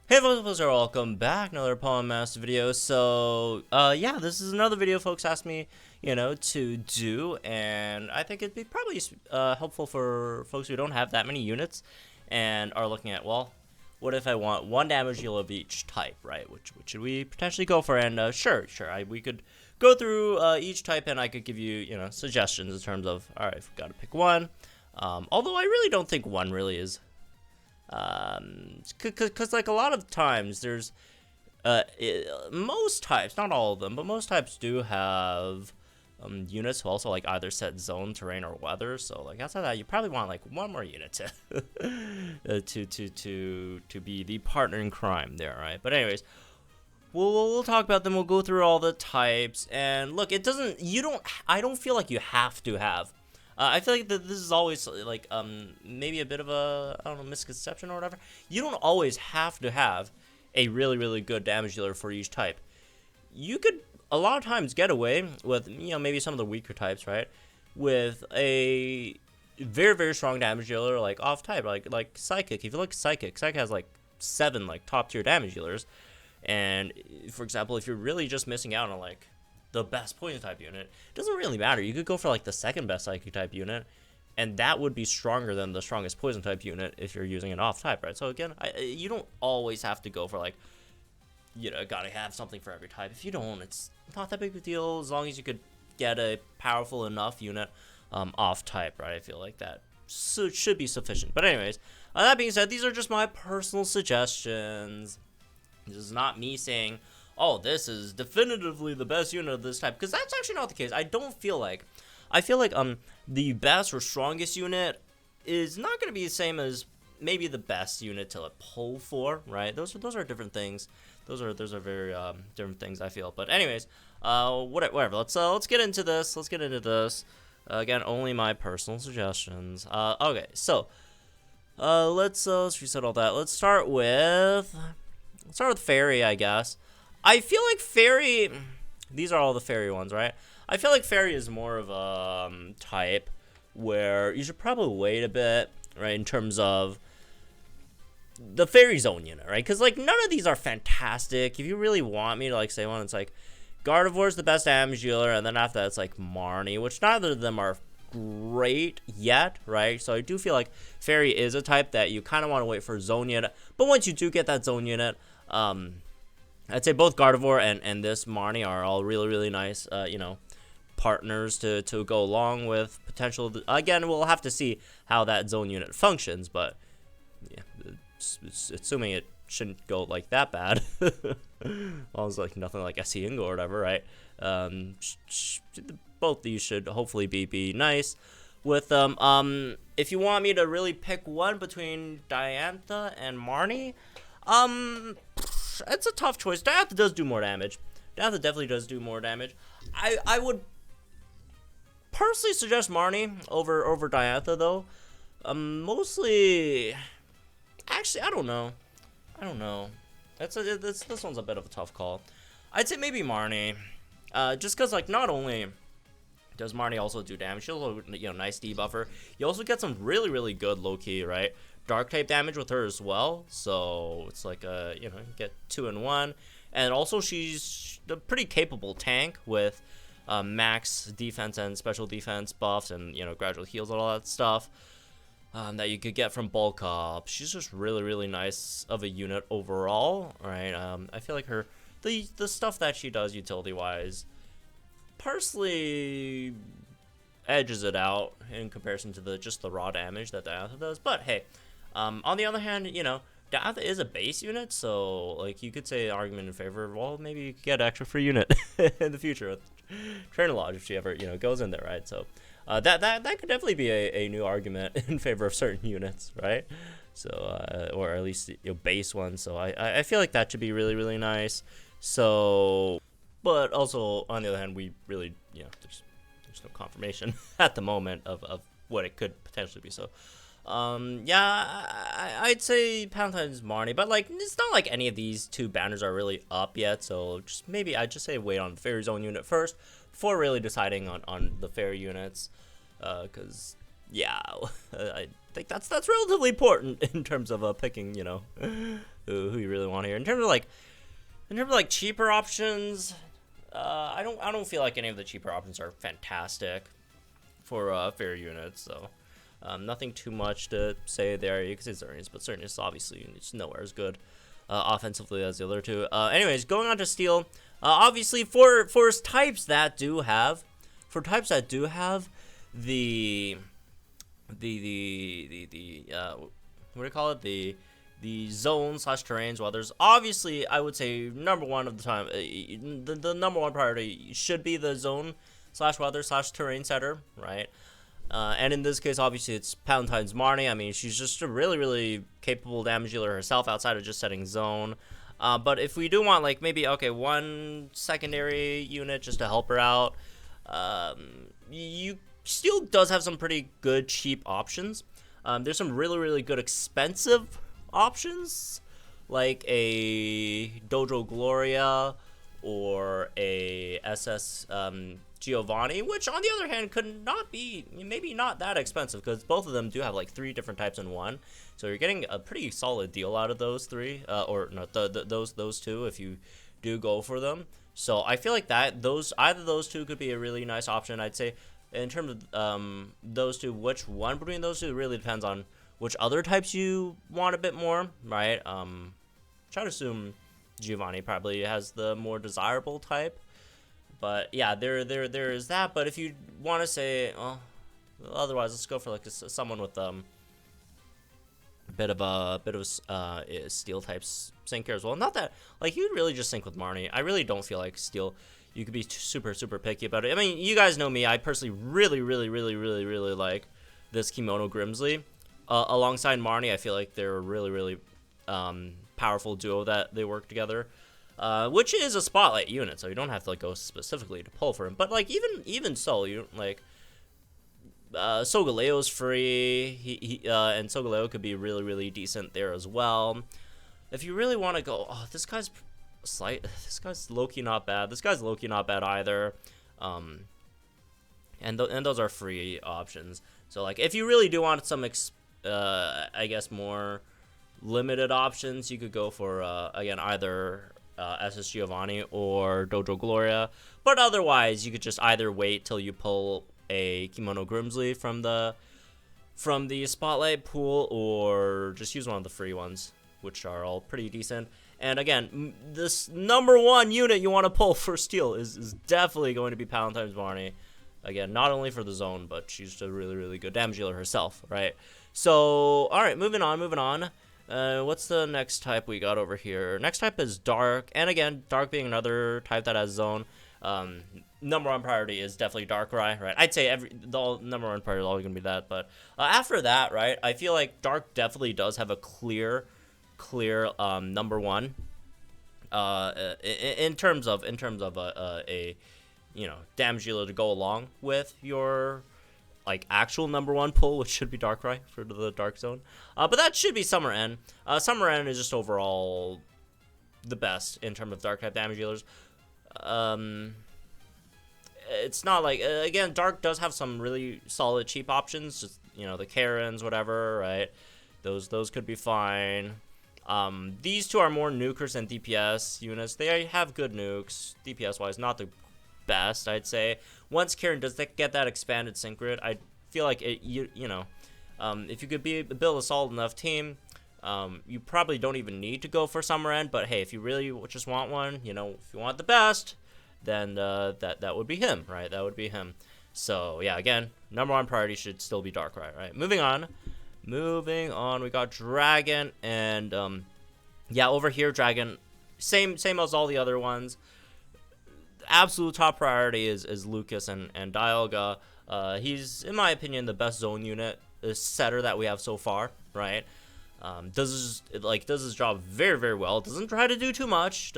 Hey folks, welcome back, another Pawn Master video. So, yeah, this is another video folks asked me, to do, and I think it'd be probably helpful for folks who don't have that many units and are looking at, well, what if I want one damage deal of each type, right? Which should we potentially go for? And sure, we could go through each type, and I could give you, suggestions in terms of, all right, if we've got to pick one. Although I really don't think one really is cause like a lot of times there's most types, not all of them, but most types do have units who also like either set zone, terrain, or weather. So like outside that, you probably want like one more unit to to be the partner in crime there, right? But anyways, we'll talk about them. We'll go through all the types, and look, I don't feel like you have to have. I feel like this is always like maybe a bit of a, I don't know, misconception or whatever. You don't always have to have a really good damage dealer for each type. You could a lot of times get away with maybe some of the weaker types, right? With a very strong damage dealer like off type, like Psychic. If you look at Psychic has like 7 like top tier damage dealers, and for example, if you're really just missing out on like the best poison type unit, it doesn't really matter. You could go for like the second best psychic type unit, and that would be stronger than the strongest poison type unit if you're using an off type, right? So again, you don't always have to go for like, gotta have something for every type. If you don't, it's not that big of a deal as long as you could get a powerful enough unit off type, right? I feel like that should be sufficient. But anyways, that being said, these are just my personal suggestions. This is not me saying, oh, this is definitively the best unit of this type, because that's actually not the case. I feel like the best or strongest unit is not going to be the same as maybe the best unit to like pull for, right? Those are different things. Those are very different things, I feel. But anyways, whatever. Let's get into this. Again, only my personal suggestions. Okay, so let's reset all that. Let's start with Fairy, I guess. I feel like Fairy, these are all the Fairy ones, right? I feel like Fairy is more of a type where you should probably wait a bit, right, in terms of the Fairy Zone unit, right? Because, like, none of these are fantastic. If you really want me to, like, say one, it's like Gardevoir's the best damage dealer, and then after that, it's like Marnie, which neither of them are great yet, right? So I do feel like Fairy is a type that you kind of want to wait for a zone unit. But once you do get that zone unit, I'd say both Gardevoir and this Marnie are all really nice, partners to go along with potential. Again, we'll have to see how that zone unit functions, but yeah, assuming it shouldn't go like that bad, as long as like nothing like Essie or whatever, right? Both these should hopefully be nice with them. If you want me to really pick one between Diantha and Marnie, it's a tough choice. Diantha does do more damage. Diantha definitely does do more damage. I would personally suggest Marnie over Diantha though. Mostly, actually, I don't know. This one's a bit of a tough call. I'd say maybe Marnie. Just because like not only does Marnie also do damage, she's also nice debuffer. You also get some really good low key, right? Dark type damage with her as well, so it's like you get 2 in 1, and also she's a pretty capable tank with max defense and special defense buffs and gradual heals and all that stuff that you could get from bulk up. She's just really nice of a unit overall, right? I feel like the stuff that she does utility wise personally edges it out in comparison to just the raw damage that Diantha does, but hey. On the other hand, Diantha is a base unit, so like you could say an argument in favor of, well, maybe you could get an extra free unit in the future with Trainer Lodge if she ever goes in there, right? So that could definitely be a new argument in favor of certain units, right? So or at least base ones. So I feel like that should be really nice. So, but also on the other hand, we really there's no confirmation at the moment of what it could potentially be. So. Yeah, I'd say Palatine's Marnie, but like it's not like any of these two banners are really up yet, so I'd just say wait on the Fairy Zone unit first before really deciding on the Fairy units, because yeah, I think that's relatively important in terms of picking who you really want here. In terms of like cheaper options, I don't feel like any of the cheaper options are fantastic for fair units. So nothing too much to say there. You can say Xerneas, but Xerneas obviously it's nowhere as good offensively as the other two. Anyways, going on to Steel. Obviously for types that do have the what do you call it, the zone / terrains weathers, obviously I would say number one of the time, the number one priority should be the zone / weather / terrain setter, right? And in this case, obviously it's Palatine's Marnie. I mean, she's just a really capable damage dealer herself outside of just setting zone. But if we do want like maybe one secondary unit just to help her out, you Steel does have some pretty good cheap options. There's some really good expensive options, like a Dojo Gloria or a SS Giovanni, which on the other hand could not be, maybe not that expensive, because both of them do have like 3 different types in one. So you're getting a pretty solid deal out of those 3, or no, those 2 if you do go for them. So I feel like either those 2 could be a really nice option. I'd say in terms of those 2, which one between those 2 really depends on which other types you want a bit more, right? Try to assume Giovanni probably has the more desirable type, but yeah, there is that. But if you want to say, well, otherwise, let's go for like someone with a bit of Steel types sync here as well. Not that like you'd really just sync with Marnie. I really don't feel like Steel. You could be super picky about it. I mean, you guys know me. I personally really like this Kimono Grimsley. Alongside Marnie, I feel like they're a really powerful duo that they work together, which is a spotlight unit, so you don't have to like go specifically to pull for him. But like even so, you like Solgaleo's free, and Solgaleo could be really decent there as well. If you really want to go, this guy's low-key not bad. This guy's low-key not bad either. And those are free options. So like if you really do want some I guess more limited options, you could go for again either SS Giovanni or Dojo Gloria, but otherwise you could just either wait till you pull a Kimono Grimsley from the spotlight pool, or just use one of the free ones, which are all pretty decent. And again, this number 1 unit you want to pull for Steel is definitely going to be Palatine's Marnie. Again, not only for the zone, but she's just a really good damage dealer herself, right? So, alright, moving on. What's the next type we got over here? Next type is Dark, and again, Dark being another type that has zone. Number 1 priority is definitely Darkrai, right? I'd say the number 1 priority is always going to be that, but after that, right, I feel like Dark definitely does have a clear number 1 in terms of a damage dealer to go along with your like actual number 1 pull, which should be Darkrai for the Dark Zone. But that should be Summer N. Summer N is just overall the best in terms of Dark type damage dealers. It's not like, again, Dark does have some really solid cheap options, just the Karens, whatever, right? Those could be fine. These 2 are more nukers than DPS units. They have good nukes, DPS wise, not the best, I'd say. Once Karen does get that expanded sync grid, I feel like if you could build a solid enough team, you probably don't even need to go for Summer End. But hey, if you really just want one, if you want the best, then that would be him, right? That would be him. So yeah, again, number 1 priority should still be Darkrai, right? Moving on, we got Dragon, and yeah, over here Dragon, same as all the other ones. Absolute top priority is Lucas and Dialga. He's, in my opinion, the best zone unit setter that we have so far, right? Does his job very well. Doesn't try to do too much,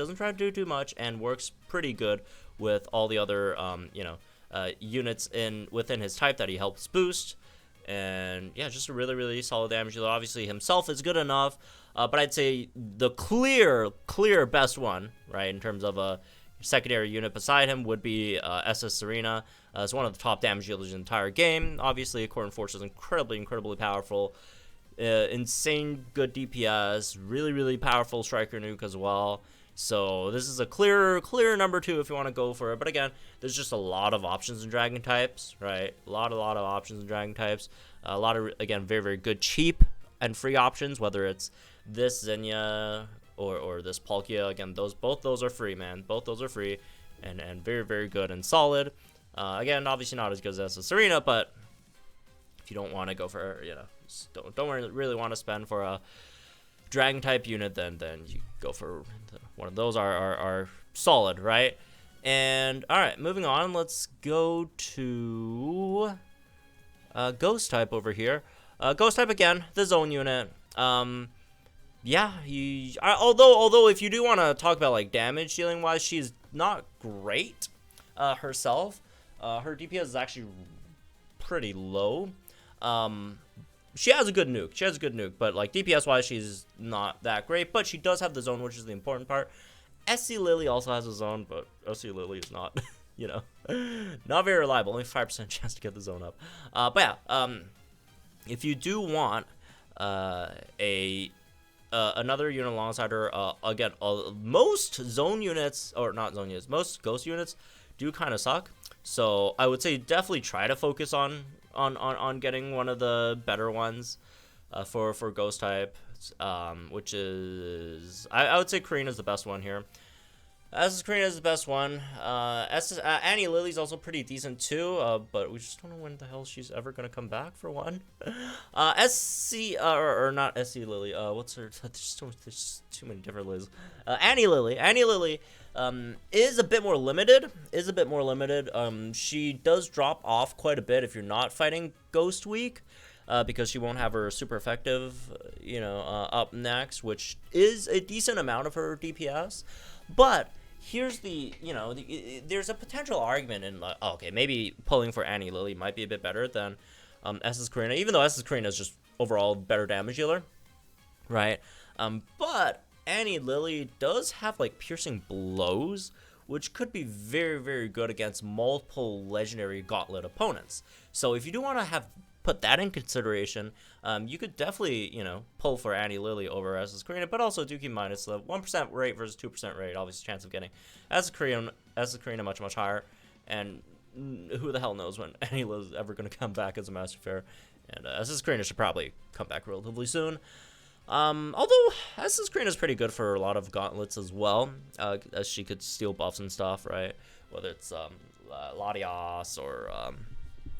and works pretty good with all the other units within his type that he helps boost. And yeah, just a really solid damage dealer. Obviously himself is good enough, but I'd say the clear best one, right, in terms of a secondary unit beside him would be SS Serena. It's one of the top damage dealers in the entire game. Obviously, Accordant Force is incredibly powerful. insane good DPS, really powerful striker nuke as well. So this is a clear number 2 if you want to go for it. But again, there's just a lot of options in dragon types, right? A lot of options in dragon types. A lot of, again, very good cheap and free options, whether it's this Xenia or this Palkia. Again, both those are free, man. Both those are free and very good and solid. Again, obviously not as good as a Serena, but if you don't want to go for, you know, don't really want to spend for a dragon type unit, then you go for one of those are solid, right? And all right, moving on, let's go to ghost type over here. Ghost type, again, the zone unit. Yeah, although if you do want to talk about like damage dealing wise, she's not great herself. Her DPS is actually pretty low. She has a good nuke. But like DPS wise, she's not that great. But she does have the zone, which is the important part. Essie Lily also has a zone, but Essie Lily is not, you know, not very reliable. Only 5% chance to get the zone up. But yeah, if you do want another unit alongside her, again, most zone units, or not zone units, most ghost units do kind of suck. So I would say definitely try to focus on getting one of the better ones for ghost type, which is I would say Karina's the best one here. Karina's the best one. Annie Lily's also pretty decent too, but we just don't know when the hell she's ever gonna come back for one. Essie or not Essie Lily. What's her? There's too many different Liz. Annie Lily is a bit more limited. She does drop off quite a bit if you're not fighting Ghost Week, because she won't have her super effective, up next, which is a decent amount of her DPS. But here's there's a potential argument in okay, maybe pulling for Annie Lily might be a bit better than Essie Karina, even though Essie Karina is just overall better damage dealer, right? But Annie Lily does have like piercing blows, which could be very good against multiple legendary gauntlet opponents. So if you do want to put that in consideration, you could definitely, pull for Annie Lily over Essie Karina, but also do keep in mind it's the 1% rate versus 2% rate, obviously chance of getting Essie Karina much higher, and who the hell knows when Annie Lily is ever going to come back as a Master Fair, and Essie Karina should probably come back relatively soon. Although Essie Karina is pretty good for a lot of gauntlets as well, as she could steal buffs and stuff, right? Whether it's Latias or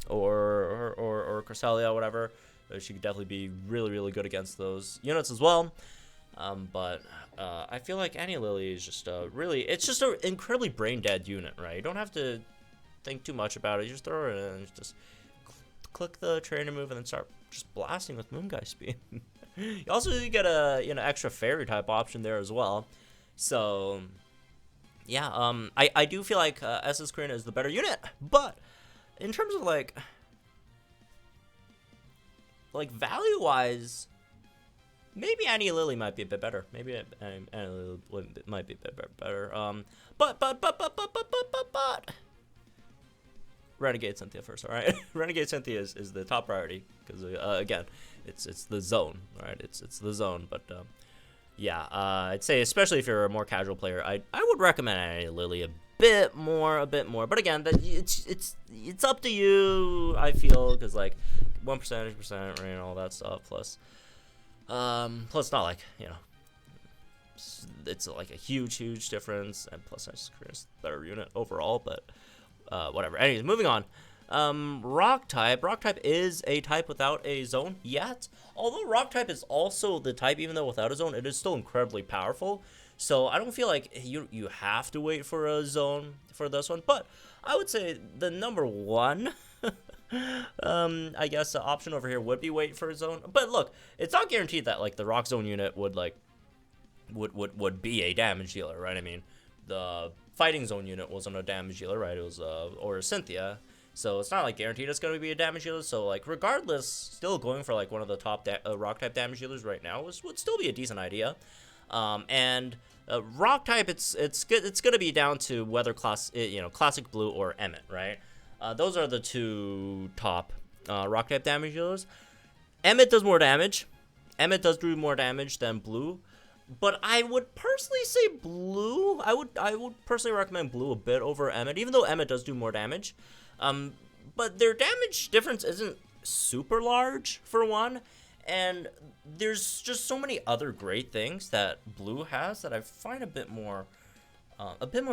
Cresselia, whatever. She could definitely be really good against those units as well. But I feel like Annie Lily is just it's just an incredibly brain dead unit, right? You don't have to think too much about it. You just throw her in and just click the trainer move and then start just blasting with Moongeist Beam. You also get a extra fairy type option there as well. So yeah, I do feel like Essie Karina is the better unit, but in terms of like value wise, maybe Annie Lily might be a bit better. Maybe Annie Lily might be a bit better. But Renegade Cynthia first, all right? Renegade Cynthia is the top priority because again, it's the zone, right? It's the zone, but yeah, I'd say especially if you're a more casual player, I would recommend Annie Lily a bit more. But again, that it's up to you. I feel because like 1%, right, all that stuff. Plus not like it's like a huge difference, and plus I just Karina's better unit overall. But whatever. Anyways, moving on. Rock type is a type without a zone yet. Although rock type is also the type, even though without a zone, it is still incredibly powerful. So I don't feel like you have to wait for a zone for this one. But I would say the number one, I guess the option over here would be wait for a zone. But look, it's not guaranteed that like the rock zone unit would be a damage dealer, right? I mean, the fighting zone unit wasn't a damage dealer, right? It was or Cynthia. So it's not like guaranteed it's going to be a damage dealer. So like regardless, still going for like one of the top rock type damage dealers right now would still be a decent idea. And rock type, it's good. It's going to be down to whether classic blue or Emmett, right? Those are the two top rock type damage dealers. Emmett does more damage, Emmet does do more damage than blue, but I would personally say blue. I would personally recommend blue a bit over Emmet, even though Emmet does do more damage. But their damage difference isn't super large for one, and there's just so many other great things that blue has that I find a bit more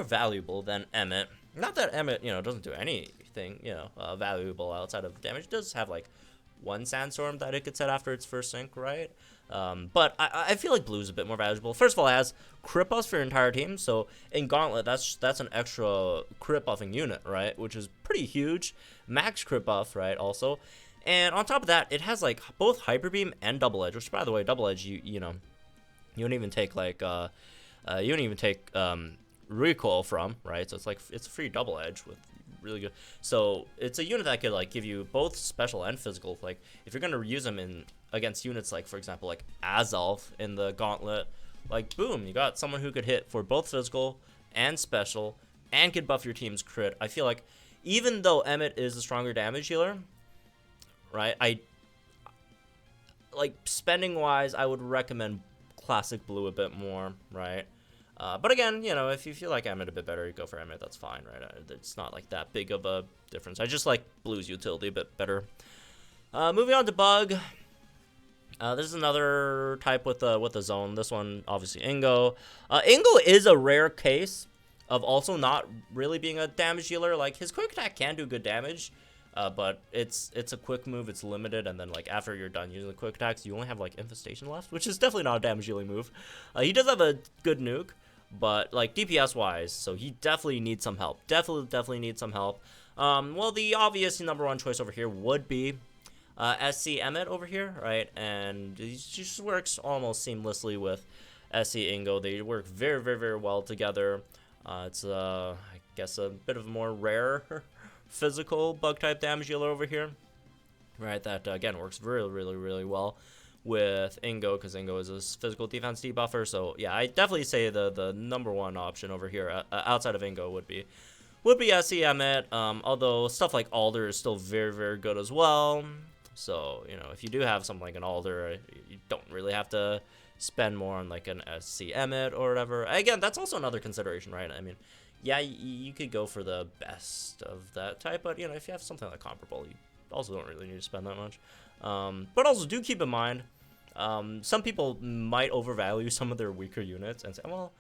valuable than Emmet. Not that Emmet, doesn't do anything, valuable outside of damage. It does have like one sandstorm that it could set after its first sync, right? But I feel like blue's a bit more valuable. First of all, it has crit buffs for your entire team. So in Gauntlet, that's an extra crit buffing unit, right? Which is pretty huge. Max crit buff, right? Also, and on top of that, it has like both Hyper Beam and Double Edge. Which, by the way, Double Edge, you don't even take recoil from, right? So it's a free Double Edge with really good. So it's a unit that could like give you both special and physical. Like if you're gonna use them against units like, for example, like Azalf in the Gauntlet, like boom, you got someone who could hit for both physical and special and could buff your team's crit. I feel like even though Emmet is a stronger damage healer, right? I like spending wise, I would recommend classic blue a bit more, right? But again, if you feel like Emmet a bit better, you go for Emmet, that's fine, right? It's not like that big of a difference. I just like blue's utility a bit better. Moving on to Bug. This is another type with the zone. This one, obviously, Ingo. Ingo is a rare case of also not really being a damage healer. Like, his quick attack can do good damage, but it's a quick move, it's limited, and then like after you're done using the quick attacks, you only have like Infestation left, which is definitely not a damage healing move. He does have a good nuke, but like DPS wise, so he definitely needs some help. Definitely needs some help. Well, the obvious number one choice over here would be Essie Emmet over here, right? And he just works almost seamlessly with Essie Ingo. They work very, very, very well together. It's I guess a bit of a more rare physical bug type damage healer over here, right? That again works really, really, really well with Ingo, because Ingo is a physical defense debuffer. So yeah, I definitely say the number one option over here outside of Ingo would be Essie Emmet. Although stuff like Alder is still very, very good as well. So if you do have something like an Alder, you don't really have to spend more on like an Essie Emmet or whatever. Again, that's also another consideration, right? I mean, yeah, you could go for the best of that type, but if you have something like comparable, you also don't really need to spend that much. But also do keep in mind, some people might overvalue some of their weaker units and say, well,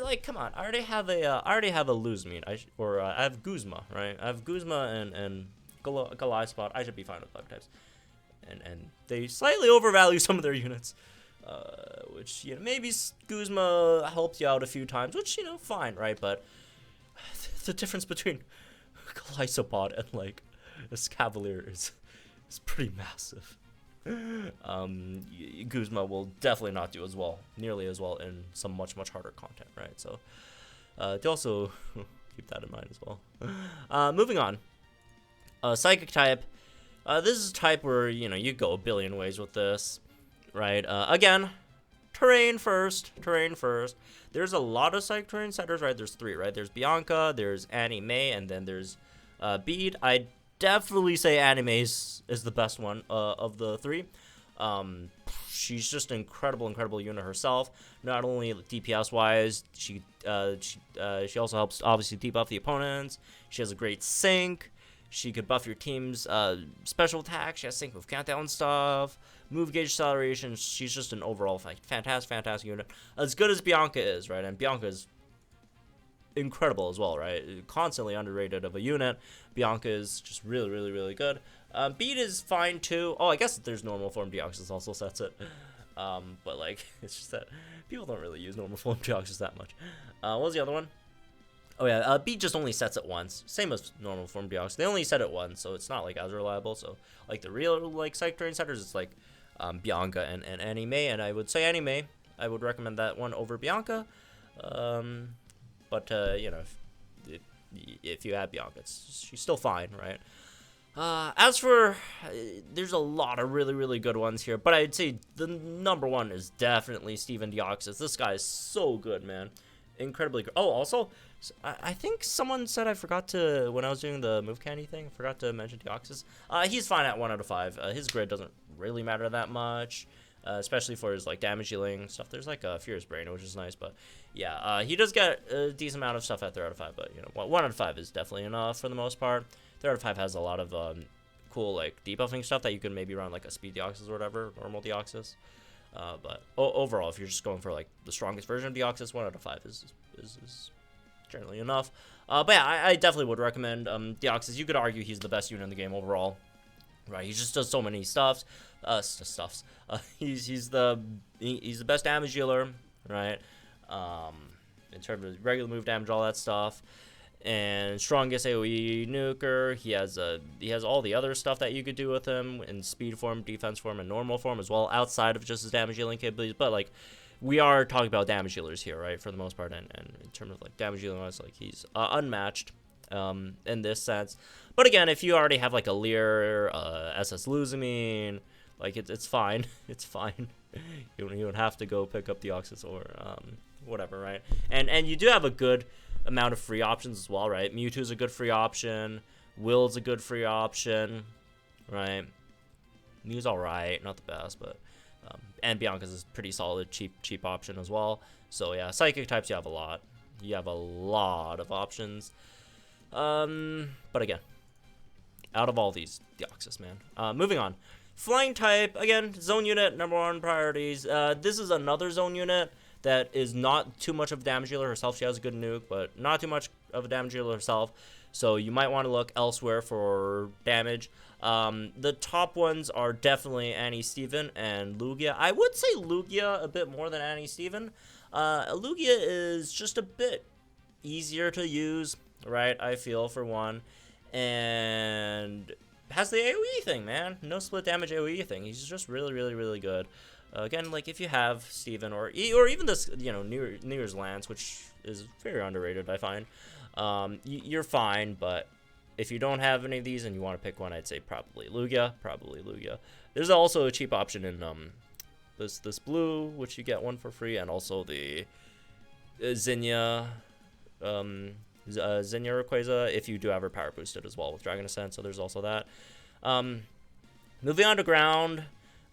like, come on, I already have a lose mean, I have Guzma, right? I have Guzma and Goliath spot. I should be fine with bug types, and they slightly overvalue some of their units. Which, maybe Guzma helped you out a few times, which, fine, right? But the difference between Glycopod and, like, this Cavalier is pretty massive. Guzma will definitely not do nearly as well in some much, much harder content, right? So, to also keep that in mind as well. Moving on. Psychic type. This is a type where, you go a billion ways with this. Right, again, terrain first. There's a lot of psychic terrain setters, right? There's three, right? There's Bianca, there's Annie Mae, and then there's Bede. I definitely say Annie Mae is the best one of the three. She's just an incredible unit herself. Not only DPS wise, she also helps obviously debuff the opponents. She has a great sync. She could buff your team's special attack. She has sync with countdown stuff, move gauge acceleration. She's just an overall fantastic unit. As good as Bianca is, right? And Bianca is incredible as well, right? Constantly underrated of a unit. Bianca is just really good. Bede is fine too. Oh, I guess there's normal form Dioxis also sets it. But like, it's just that people don't really use normal form Dioxis that much. What was the other one? Oh yeah, Bede just only sets it once. Same as normal form Dioxis. They only set it once, so it's not like as reliable. So like the real like psych terrain setters, it's like Bianca and Annie Mae, and I would say Annie Mae. I would recommend that one over Bianca. But if you have Bianca, she's still fine, right? As for, there's a lot of really good ones here, but I'd say the number one is definitely Steven Dioxis. This guy is so good, man. Incredibly good. Oh, also, I think someone said I forgot to, when I was doing the move candy thing, I forgot to mention Dioxis. He's fine at 1 out of 5. His grid doesn't really matter that much. Especially for his like damage dealing stuff. There's like a Fierce Brain, which is nice, but yeah, he does get a decent amount of stuff at 3 out of 5. But you know, 1 out of 5 is definitely enough for the most part. 3 out of 5 has a lot of cool like debuffing stuff that you can maybe run like a speed Dioxis or whatever, normal Dioxis. But overall, if you're just going for like the strongest version of Dioxis, 1 out of 5 is generally enough. But yeah, I definitely would recommend Dioxis. You could argue he's the best unit in the game overall. Right, he just does so many stuffs. He's the best damage dealer, right? In terms of regular move damage, all that stuff, and strongest AOE nuker. He has all the other stuff that you could do with him in speed form, defense form, and normal form as well, outside of just his damage dealing capabilities. But like, we are talking about damage dealers here, right? For the most part, and in terms of like damage dealing wise, like he's unmatched in this sense. But again, if you already have like a Lear, SS Luzamine, like it's fine. It's fine. You don't have to go pick up Dioxis or whatever, right? And you do have a good amount of free options as well, right? Mewtwo's a good free option. Will's a good free option, right? Mew's alright, not the best, but and Bianca's is pretty solid, cheap option as well. So yeah, psychic types you have a lot. You have a lot of options. But again, out of all these, Dioxis, man. Moving on. Flying type, again, zone unit, #1 priorities. This is another zone unit that is not too much of a damage dealer herself. She has a good nuke, but not too much of a damage dealer herself. So you might want to look elsewhere for damage. The top ones are definitely Annie Steven and Lugia. I would say Lugia a bit more than Annie Steven. Lugia is just a bit easier to use, right? I feel, for one. And has the AoE thing, man. No split damage AoE thing. He's just really, really, really good. Again, like if you have Steven or even this, you know, New Year's Lance, which is very underrated, I find, you're fine. But if you don't have any of these and you want to pick one, I'd say probably Lugia. There's also a cheap option in this blue, which you get one for free, and also the Zinnia. Zinnia Rayquaza, if you do have her power boosted as well with Dragon Ascent, so there's also that. Moving on to ground,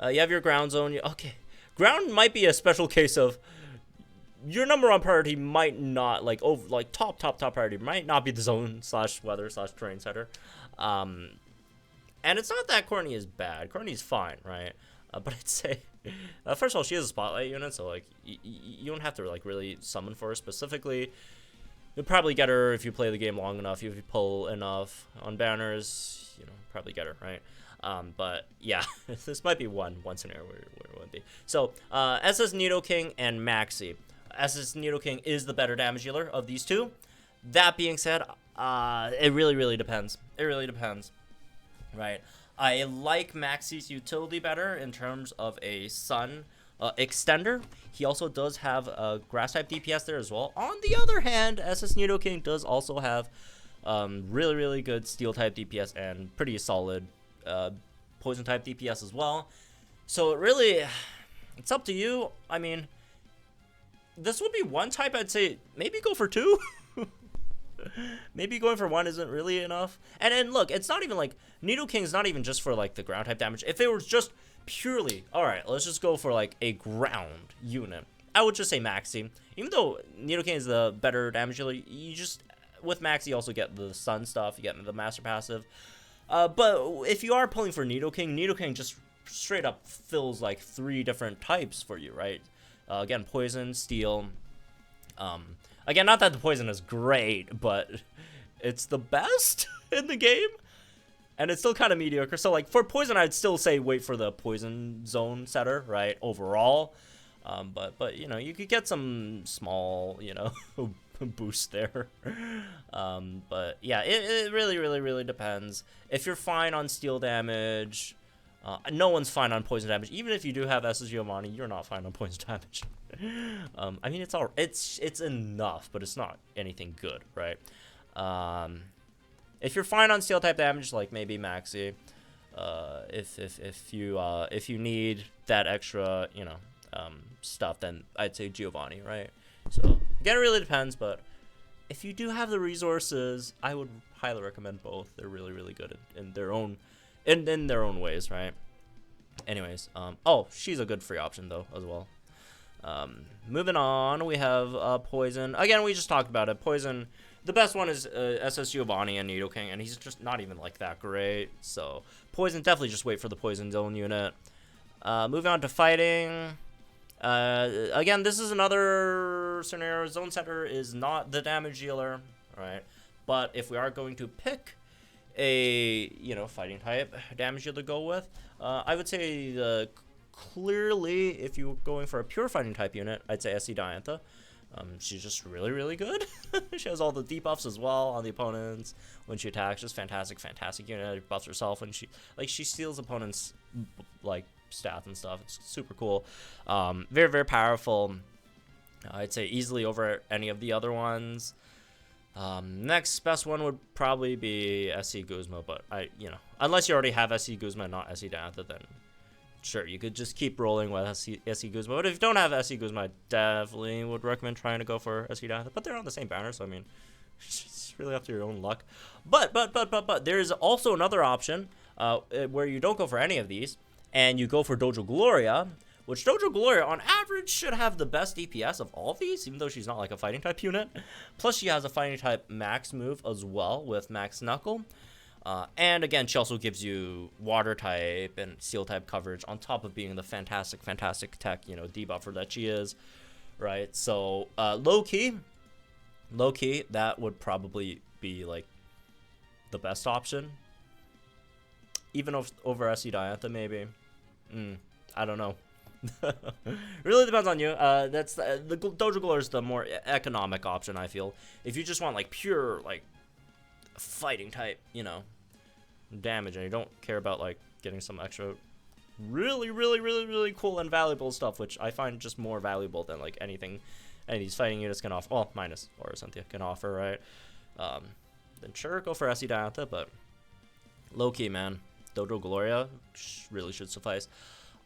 you have your ground zone. Okay, ground might be a special case of your #1 priority might not, like, top priority might not be the zone / weather / terrain setter. And it's not that Courtney is bad. Courtney's fine, right? But I'd say, first of all, she is a spotlight unit, so like you don't have to like really summon for her specifically. You'll probably get her if you play the game long enough. If you pull enough on banners, you know, probably get her, right? But yeah, this might be one scenario where it would be. So SS Nidoking and Maxi. SS Nidoking is the better damage dealer of these two. That being said, it really depends. It really depends, right? I like Maxi's utility better in terms of a Sun extender. He also does have a grass type DPS there as well. On the other hand, SS Nidoking does also have really good steel type DPS and pretty solid poison type DPS as well. So it's up to you. I mean, this would be one type I'd say maybe go for 2. Maybe going for 1 isn't really enough. And look, it's not even like Nidoking's not even just for like the ground type damage. If it was just purely, all right, let's just go for like a ground unit, I would just say Maxi. Even though Nidoking is the better damage dealer, you just with Maxi you also get the Sun stuff, you get the Master Passive. But if you are pulling for Nidoking just straight up fills like 3 different types for you, right? Again, poison, steel. Again, not that the poison is great, but it's the best in the game. And it's still kind of mediocre. So, like, for poison, I'd still say wait for the poison zone setter, right, overall. But you know, you could get some small, you know, boost there. But, yeah, it really depends. If you're fine on steel damage, no one's fine on poison damage. Even if you do have Essie Diantha, you're not fine on poison damage. I mean, it's enough, but it's not anything good, right? If you're fine on steel type damage, like maybe Maxi. If you need that extra, you know, stuff, then I'd say Giovanni, right? So again, it really depends, but if you do have the resources, I would highly recommend both. They're really good in their own ways, right? anyways, oh, she's a good free option though as well. Moving on, we have Poison. Again, we just talked about it. Poison, the best one is SS Giovanni and Nidoking, and he's just not even like that great. So Poison, definitely just wait for the Poison Zone unit. Moving on to fighting. Again, this is another scenario. Zone Center is not the damage dealer, right? But if we are going to pick a, you know, fighting type damage dealer to go with, I would say clearly, if you're going for a pure fighting type unit, I'd say Essie Diantha. She's just really, really good. She has all the debuffs as well on the opponents when she attacks. Just fantastic unit. She buffs herself when she steals opponents' like stats and stuff. It's super cool. Very, very powerful. I'd say easily over any of the other ones. Next best one would probably be Essie Guzma, but unless you already have Essie Guzma, not Essie Diantha, then sure, you could just keep rolling with Essie Guzma. But if you don't have Essie Guzma, I definitely would recommend trying to go for Essie Diantha. But they're on the same banner, so I mean, it's really up to your own luck. But there's also another option where you don't go for any of these, and you go for Dojo Gloria, which Dojo Gloria on average should have the best DPS of all of these, even though she's not like a fighting type unit. Plus, she has a fighting type max move as well with Max Knuckle. And again, she also gives you water type and steel type coverage on top of being the fantastic tech, debuffer that she is, right? So, low key, that would probably be like the best option. Even over Essie Diantha, maybe. I don't know. Really depends on you. That's the Dojo Gloria is the more economic option, I feel. If you just want like pure like fighting type, damage, and you don't care about like getting some extra really cool and valuable stuff, which I find just more valuable than like anything any of these fighting units can offer. Well, minus Aura Cynthia can offer, right? Then sure, go for Essie Diantha, but low key, man, Dojo Gloria really should suffice.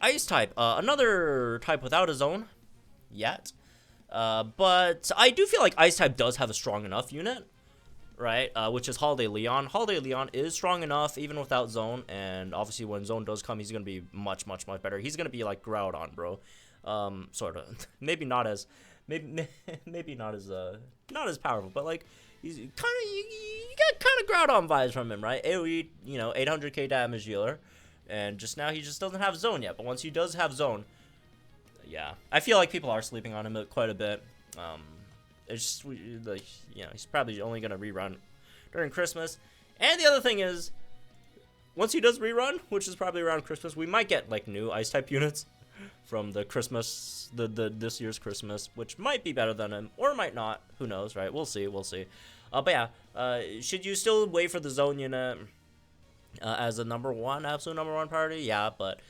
Ice type, another type without a zone yet, but I do feel like Ice type does have a strong enough unit, right? Which is Holiday Leon. Holiday Leon is strong enough even without zone, and obviously when zone does come, he's gonna be much better. He's gonna be like Groudon, bro. Sort of. maybe not as not as powerful, but like he's kind of you get kind of Groudon vibes from him, right? AoE, 800k damage dealer. And just now, he just doesn't have zone yet. But once he does have zone, yeah, I feel like people are sleeping on him quite a bit. It's just, he's probably only gonna rerun during Christmas. And the other thing is, once he does rerun, which is probably around Christmas, we might get like new Ice type units from the Christmas, this year's Christmas, which might be better than him or might not. Who knows, right? We'll see. But yeah, should you still wait for the zone unit? As a absolute number one priority, yeah, but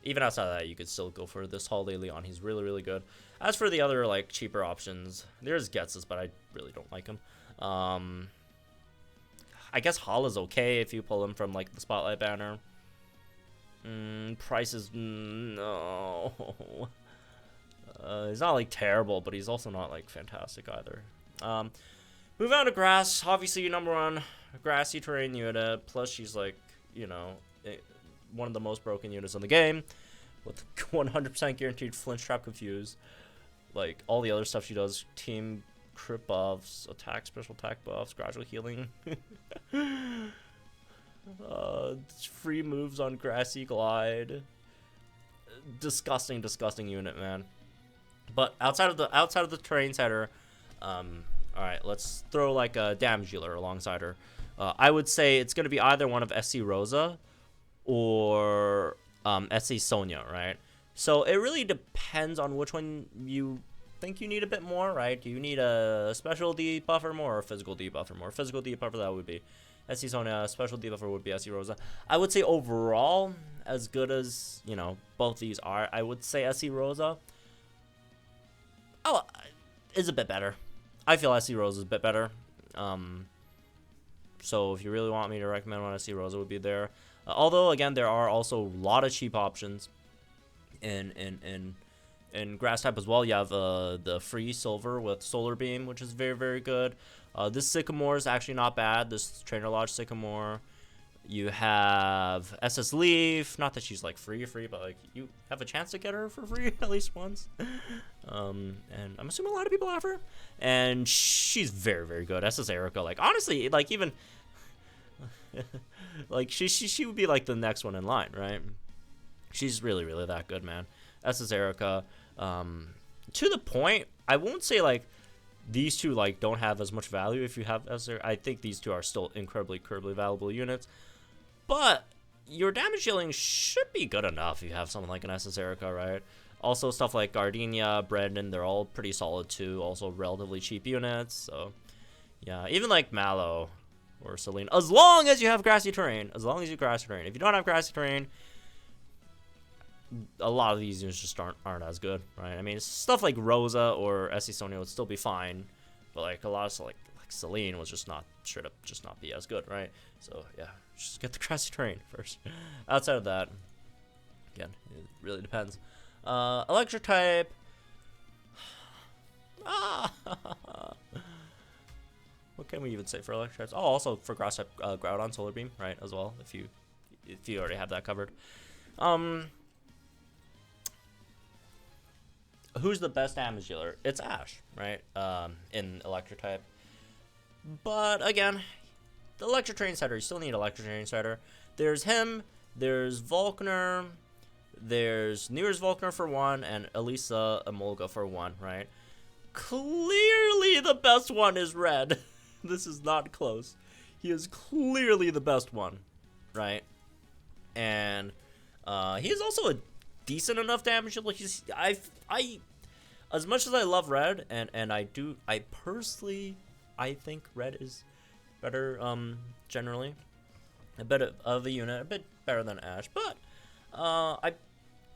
even outside of that, you could still go for this Holiday Leon. He's really good. As for the other like cheaper options, there's Getsus, but I really don't like him. I guess Hall is okay if you pull him from like the Spotlight banner. Prices, no. He's not like terrible, but he's also not like fantastic either. Moving on to Grass, obviously number one grassy terrain unit, plus she's like, one of the most broken units in the game, with 100% guaranteed flinch trap confuse. Like, all the other stuff she does, team crit buffs, special attack buffs, gradual healing. Free moves on Grassy Glide. Disgusting unit, man. But outside of the terrain setter, alright, let's throw like a damage dealer alongside her. I would say it's going to be either one of SC Rosa or SC Sonia, right? So it really depends on which one you think you need a bit more, right? Do you need a special debuffer more or a physical debuffer more? Physical debuffer, that would be SC Sonia. Special debuffer would be SC Rosa. I would say overall, as good as, both these are, I would say SC Rosa is a bit better. I feel SC Rosa is a bit better. So if you really want me to recommend one, SC Rosa would be there. Although again, there are also a lot of cheap options in grass type as well. You have the free silver with Solar Beam, which is very good. This Sycamore is actually not bad. This Trainer Lodge Sycamore, You have SS Leaf. Not that she's like free, but like you have a chance to get her for free at least once. And I'm assuming a lot of people have her. And she's very, very good. SS Erica, like honestly, like even like she would be like the next one in line, right? She's really, really that good, man. SS Erica. To the point, I won't say like these two like don't have as much value if you have SS. I think these two are still incredibly valuable units. But your damage dealing should be good enough if you have something like an SS Erica, right? Also, stuff like Gardenia, Brandon, they're all pretty solid too. Also, relatively cheap units. So, yeah, even like Mallow or Celine, as long as you have grassy terrain. As long as you have grassy terrain. If you don't have grassy terrain, a lot of these units just aren't as good, right? I mean, stuff like Rosa or Essie Sonia would still be fine, but like a lot of stuff like Celine was just not straight up just not be as good, right? So yeah, just get the grassy terrain first. Outside of that, again, it really depends. Electric type. What can we even say for electric types? Oh, also for grass type, Groudon, Solar Beam, right, as well, if you already have that covered. Who's the best damage dealer? It's Ash, right? In electric type. But again, the electric train setter, you still need electric train setter. There's him, there's Volkner, there's Near's Volkner for 1, and Elisa Emolga for 1, right? Clearly the best one is Red. This is not close. He is clearly the best one, right? And he is also a decent enough damage dealer. I as much as I love Red, and I personally I think Red is better, generally. A bit of a unit, a bit better than Ash, but I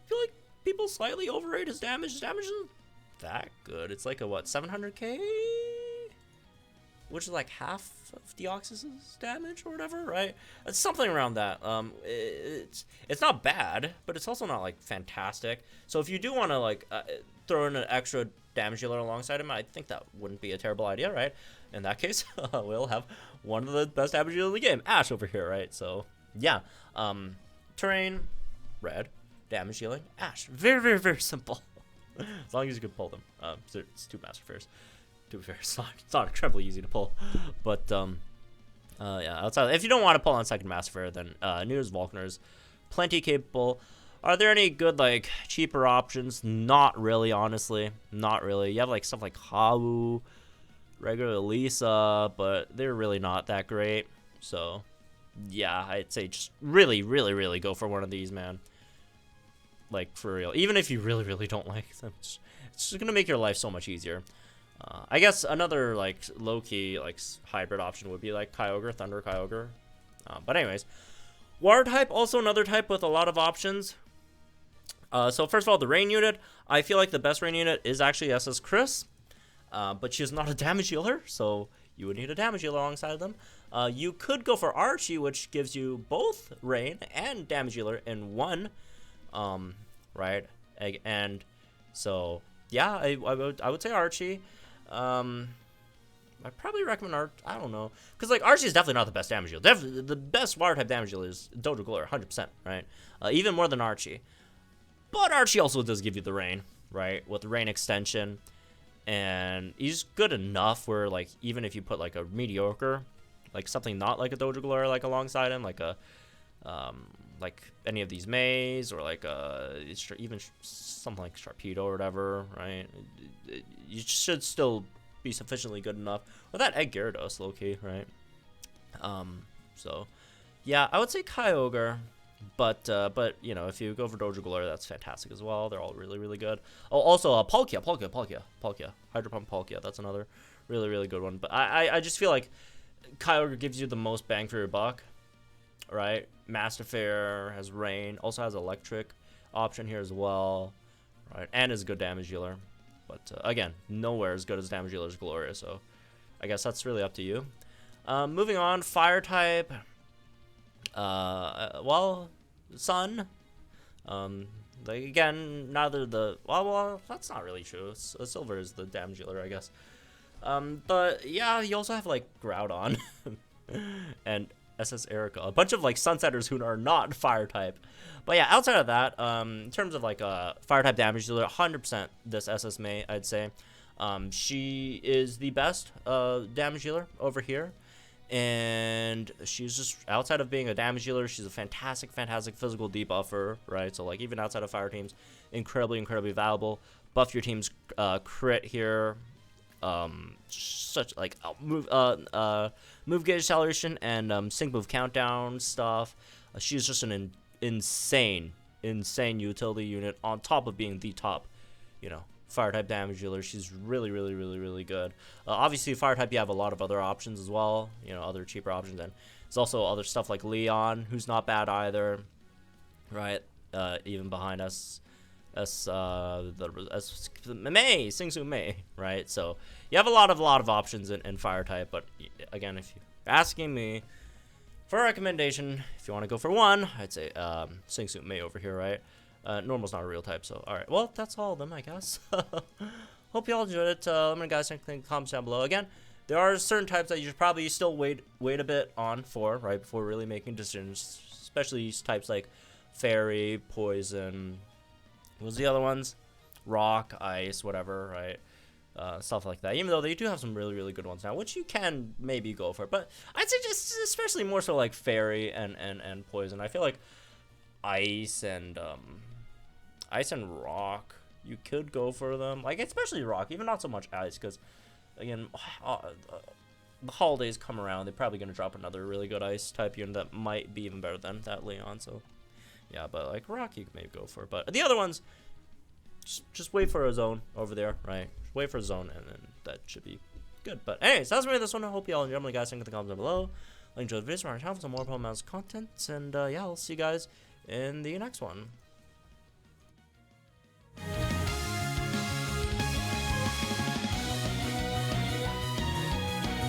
feel like people slightly overrate his damage. His damage isn't that good. It's like a, what, 700k? Which is like half of Dioxis' damage or whatever, right? It's something around that. It's not bad, but it's also not like fantastic. So if you do want to like throw in an extra damage dealer alongside him, I think that wouldn't be a terrible idea, right? In that case, we'll have one of the best damage dealers in the game, Ash over here, right? So yeah, terrain, Red, damage dealing, Ash. Very, very, very simple. As long as you can pull them. So it's 2 Master Fairs. To be fair, it's not incredibly easy to pull, but yeah. Outside, if you don't want to pull on second Master Fair, then Near's Volkner's plenty capable. Are there any good like cheaper options? Not really, honestly. Not really. You have like stuff like Hawu, regular Lisa, but they're really not that great. So yeah, I'd say just really, really, really go for one of these, man. Like for real. Even if you really, really don't like them, it's just gonna make your life so much easier. I guess another like low-key like hybrid option would be like Kyogre, Thunder Kyogre. But anyways, water type, also another type with a lot of options. So first of all, the rain unit, I feel like the best rain unit is actually SS Chris, but she's not a damage dealer, so you would need a damage dealer alongside them. You could go for Archie, which gives you both rain and damage dealer in one, right? And so yeah, I would say Archie. I probably recommend I don't know, because like Archie is definitely not the best damage dealer. Definitely the best water type damage dealer is Dojo Glory, 100%, right? Even more than Archie. But Archie also does give you the rain, right? With the rain extension, and he's good enough where like even if you put like a mediocre, like something not like a Dojo Glory like alongside him, like a like any of these Mays or like even something like Sharpedo or whatever, right? You should still be sufficiently good enough. Well, that Egg Gyarados, low-key, right? So yeah, I would say Kyogre, but you know, if you go for Dojo Glory, that's fantastic as well. They're all really, really good. Oh, also Palkia, Hydro Pump Palkia. That's another really, really good one. But I just feel like Kyogre gives you the most bang for your buck, right? Master Fair has rain, also has electric option here as well, right? And is a good damage dealer. But again, nowhere as good as damage dealer as Gloria, so I guess that's really up to you. Moving on, fire type. Well, Sun. Like again, neither the well, that's not really true. Silver is the damage dealer, I guess. But yeah, you also have like Groudon, and SS Erica. A bunch of like Sunsetters who are not fire type. But yeah, outside of that, in terms of like fire type damage dealer, 100% this SS May, I'd say. She is the best damage dealer over here. And she's just, outside of being a damage dealer, she's a fantastic physical debuffer, right? So like even outside of fire teams, incredibly valuable. Buff your team's crit here. Such like move gauge acceleration and sync move countdown stuff. She's just an insane utility unit on top of being the top, fire type damage dealer. She's really good. Obviously fire type, you have a lot of other options as well, other cheaper options, and there's also other stuff like Leon, who's not bad either, right? Even behind us, May, Singsu May, right? So you have a lot of options in fire type, but again, if you're asking me for a recommendation, if you want to go for one, I'd say Singsu May over here, right? Normal's not a real type, so alright. Well, that's all of them, I guess. Hope you all enjoyed it. Let me know, guys, think in the comments down below. Again, there are certain types that you should probably still wait a bit on for, right, before really making decisions, especially types like Fairy, Poison, what was the other ones? Rock, Ice, whatever, right? Stuff like that. Even though they do have some really good ones now, which you can maybe go for. But I'd say just especially more so like Fairy and Poison. I feel like Ice and Rock, you could go for them. Like especially Rock, even not so much Ice, because again, the holidays come around. They're probably gonna drop another really good Ice type unit that might be even better than that Leon. So yeah, but like Rock, you can maybe go for. But the other ones, just wait for a zone over there, right? Just wait for a zone, and then that should be good. But anyways, that's me this one. I hope you all enjoyed. Guys, think in the comments down below. Enjoy the video. Our channel for some more Pokemon content, and yeah, I'll see you guys in the next one.